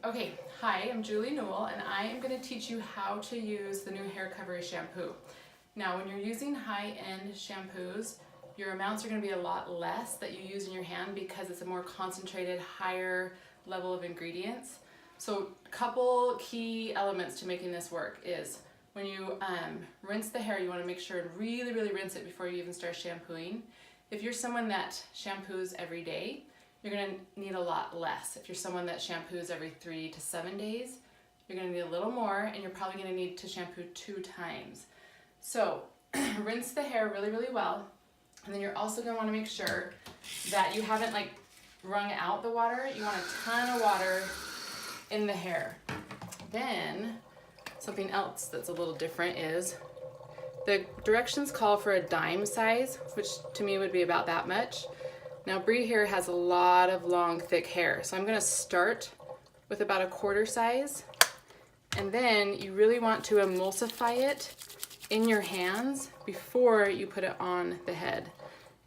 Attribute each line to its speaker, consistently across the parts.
Speaker 1: Okay, hi, I'm Julie Newell and I am going to teach you how to use the new HairCovery shampoo. Now when you're using high-end shampoos, your amounts are going to be a lot less that you use in your hand because it's a more concentrated, higher level of ingredients. So a couple key elements to making this work is when you rinse the hair, you want to make sure and really rinse it before you even start shampooing. If you're someone that shampoos every day, you're going to need a lot less. If you're someone that shampoos every 3 to 7 days, you're going to need a little more, and you're probably going to need to shampoo 2 times. So rinse the hair really well, and then you're also going to want to make sure that you haven't wrung out the water. You want a ton of water in the hair. Then something else that's a little different is the directions call for a dime size, which to me would be about that much. Now Bree here has a lot of long, thick hair, so I'm going to start with about a quarter size, and then you really want to emulsify it in your hands before you put it on the head.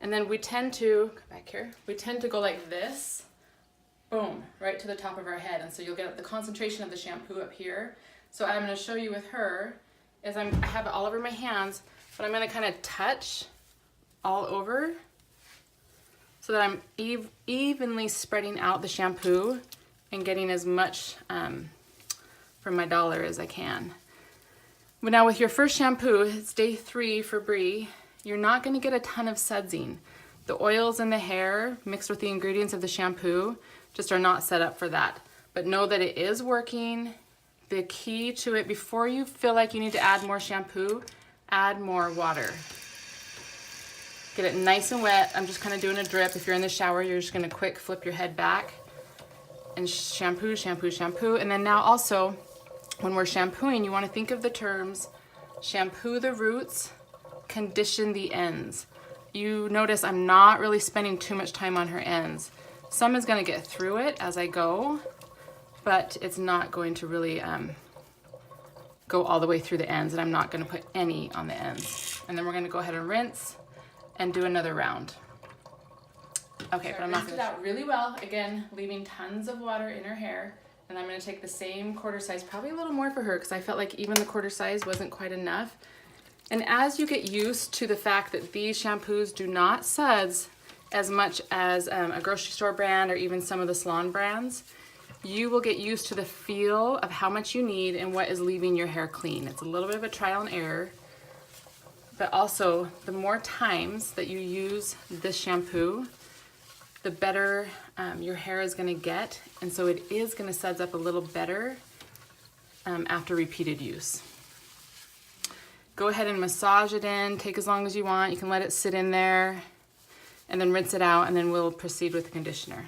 Speaker 1: And then we tend to, come back here, we tend to go like this, boom, right to the top of our head, and so you'll get the concentration of the shampoo up here. So what I'm going to show you with her is I have it all over my hands, but I'm going to kind of touch all over, so that I'm evenly spreading out the shampoo and getting as much from my dollar as I can. But now with your first shampoo, it's day 3 for Bree, you're not going to get a ton of sudsing. The oils in the hair mixed with the ingredients of the shampoo just are not set up for that. But know that it is working. The key to it, before you feel like you need to add more shampoo, add more water. Get it nice and wet. I'm just kind of doing a drip. If you're in the shower, you're just going to quick flip your head back and shampoo. And then now also, when we're shampooing, you want to think of the terms shampoo the roots, condition the ends. You notice I'm not really spending too much time on her ends. Some is going to get through it as I go, but it's not going to really go all the way through the ends, and I'm not going to put any on the ends. And then we're going to go ahead and rinse and do another round. Okay, but I'm not gonna... it out really well, again, leaving tons of water in her hair. And I'm gonna take the same quarter size, probably a little more for her, because I felt like even the quarter size wasn't quite enough. And as you get used to the fact that these shampoos do not suds as much as a grocery store brand or even some of the salon brands, you will get used to the feel of how much you need and what is leaving your hair clean. It's a little bit of a trial and error. But also, the more times that you use this shampoo, the better your hair is going to get, and so it is going to suds up a little better after repeated use. Go ahead and massage it in, take as long as you want. You can let it sit in there, and then rinse it out, and then we'll proceed with the conditioner.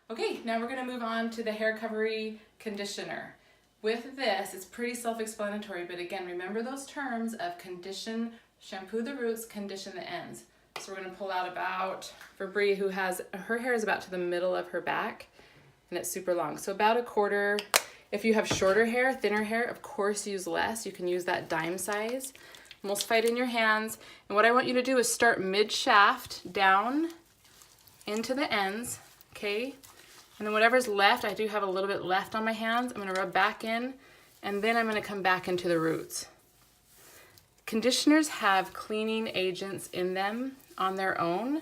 Speaker 1: Okay, now we're going to move on to the HairCovery conditioner. With this, it's pretty self-explanatory, but again, remember those terms of condition, shampoo the roots, condition the ends. So we're going to pull out about, for Bree, who has, her hair is about to the middle of her back, and it's super long. So about a quarter. If you have shorter hair, thinner hair, of course use less. You can use that dime size. Emulsify it in your hands. And what I want you to do is start mid-shaft down into the ends, okay? And then whatever's left, I do have a little bit left on my hands, I'm gonna rub back in, and then I'm gonna come back into the roots. Conditioners have cleaning agents in them on their own,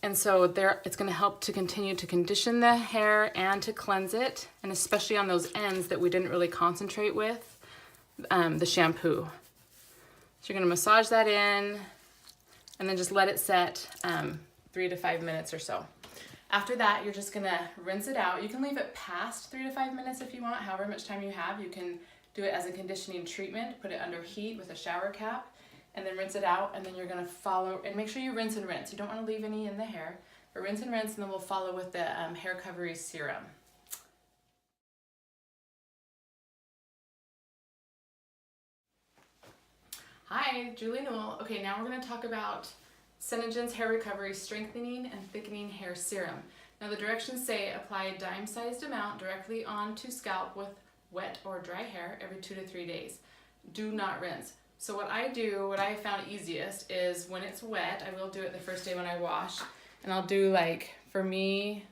Speaker 1: and so it's gonna help to continue to condition the hair and to cleanse it, and especially on those ends that we didn't really concentrate with the shampoo. So you're gonna massage that in, and then just let it set 3 to 5 minutes or so. After that, you're just gonna rinse it out. You can leave it past 3 to 5 minutes if you want, however much time you have. You can do it as a conditioning treatment, put it under heat with a shower cap, and then rinse it out, and then you're gonna follow, and make sure you rinse and rinse. You don't wanna leave any in the hair, but rinse and rinse, and then we'll follow with the HairCovery Serum. Hi, Julie Newell. Okay, now we're gonna talk about SeneGence Hair Recovery Strengthening and Thickening Hair Serum. Now the directions say apply a dime-sized amount directly onto scalp with wet or dry hair every 2 to 3 days. Do not rinse. So what I do, what I have found easiest is when it's wet, I will do it the first day when I wash, And I'll do like, for me,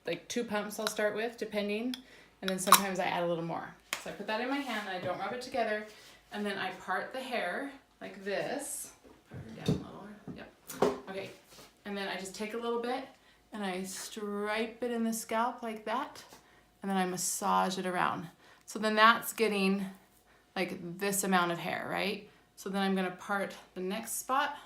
Speaker 1: like 2 pumps I'll start with, depending. And then sometimes I add a little more. So I put that in my hand and I don't rub it together. And then I part the hair like this. Put her down a little, yep. Okay, and then I just take a little bit and I stripe it in the scalp like that. And then I massage it around. So then that's getting like this amount of hair, right? So then I'm gonna part the next spot,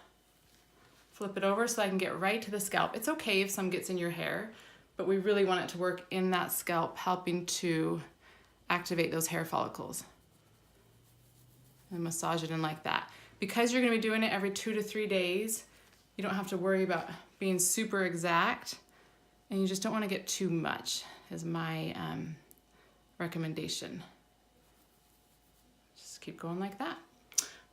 Speaker 1: flip it over so I can get right to the scalp. It's okay if some gets in your hair, but we really want it to work in that scalp, helping to activate those hair follicles. And massage it in like that. Because you're gonna be doing it every 2 to 3 days, you don't have to worry about being super exact, and you just don't wanna get too much, is my recommendation. Just keep going like that.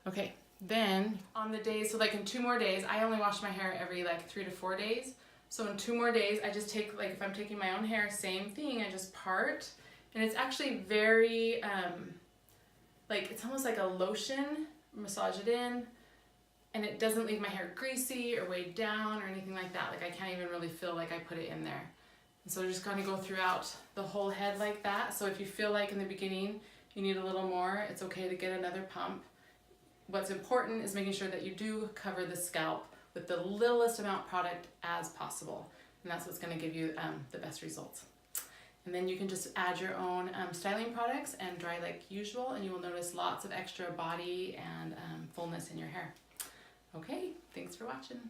Speaker 1: Okay, then on the days, so like in 2 more days, I only wash my hair every like 3 to 4 days. So in 2 more days, I just take, like if I'm taking my own hair, same thing, I just part. And it's actually very, like it's almost like a lotion, massage it in, and it doesn't leave my hair greasy or weighed down or anything like that. Like I can't even really feel like I put it in there. And so just kind of go throughout the whole head like that. So if you feel like in the beginning you need a little more, it's okay to get another pump. What's important is making sure that you do cover the scalp with the littlest amount of product as possible. And that's what's gonna give you the best results. And then you can just add your own styling products and dry like usual, and you will notice lots of extra body and fullness in your hair. Okay, thanks for watching.